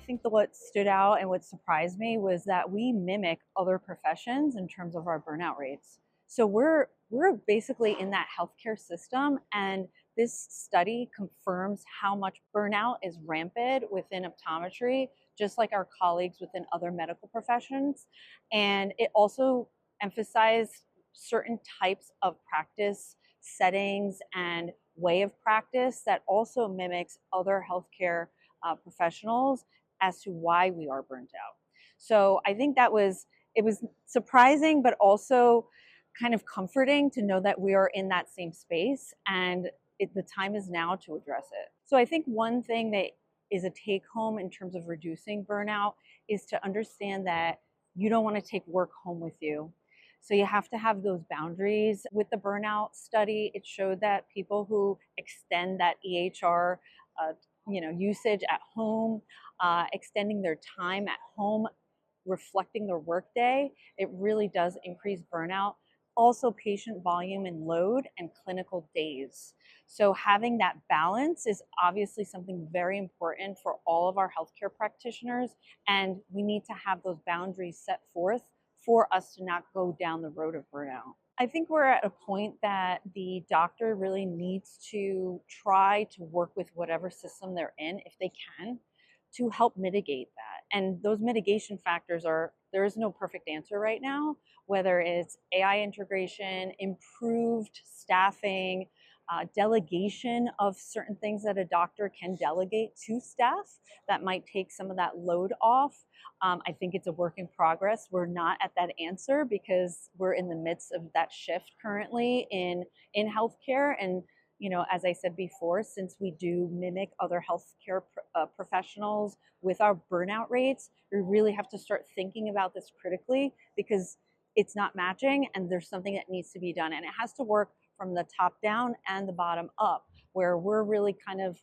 think what stood out and what surprised me was that we mimic other professions in terms of our burnout rates. So we're basically in that healthcare system, and this study confirms how much burnout is rampant within optometry, just like our colleagues within other medical professions. And it also emphasized certain types of practice settings and way of practice that also mimics other healthcare professionals as to why we are burnt out. So I think it was surprising, but also kind of comforting to know that we are in that same space, and the time is now to address it. So I think one thing that is a take home in terms of reducing burnout is to understand that you don't want to take work home with you. So you have to have those boundaries. With the burnout study, it showed that people who extend that EHR usage at home, extending their time at home, reflecting their workday, it really does increase burnout. Also, patient volume and load and clinical days. So having that balance is obviously something very important for all of our healthcare practitioners, and we need to have those boundaries set forth for us to not go down the road of burnout. I think we're at a point that the doctor really needs to try to work with whatever system they're in, if they can, to help mitigate that. And those mitigation factors there is no perfect answer right now, whether it's AI integration, improved staffing, delegation of certain things that a doctor can delegate to staff that might take some of that load off. I think it's a work in progress. We're not at that answer because we're in the midst of that shift currently in healthcare. And as I said before, since we do mimic other healthcare professionals with our burnout rates, we really have to start thinking about this critically, because it's not matching and there's something that needs to be done. And it has to work from the top down and the bottom up, where we're really kind of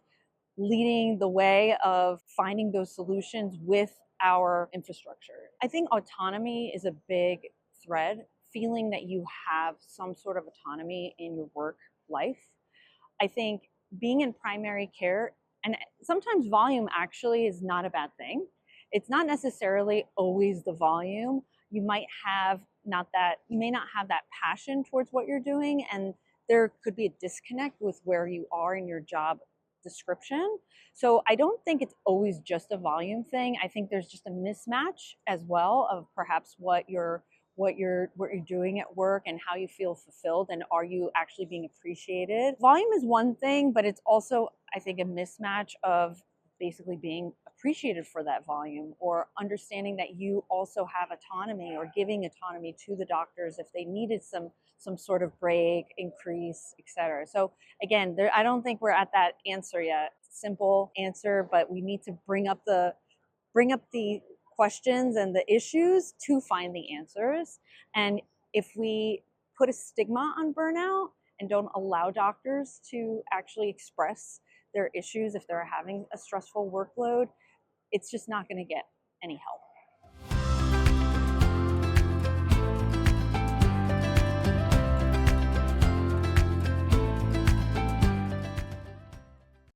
leading the way of finding those solutions with our infrastructure. I think autonomy is a big thread, feeling that you have some sort of autonomy in your work life. I think being in primary care, and sometimes volume actually is not a bad thing. It's not necessarily always the volume. You may not have that passion towards what you're doing, and there could be a disconnect with where you are in your job description. So I don't think it's always just a volume thing. I think there's just a mismatch as well of perhaps what you're doing at work and how you feel fulfilled, and are you actually being appreciated. Volume is one thing, but it's also, I think, a mismatch of basically being appreciated for that volume, or understanding that you also have autonomy, or giving autonomy to the doctors if they needed some sort of break, increase, etc. So again, I don't think we're at that answer yet. Simple answer, but we need to bring up the questions and the issues to find the answers. And if we put a stigma on burnout and don't allow doctors to actually express their issues if they're having a stressful workload, it's just not going to get any help.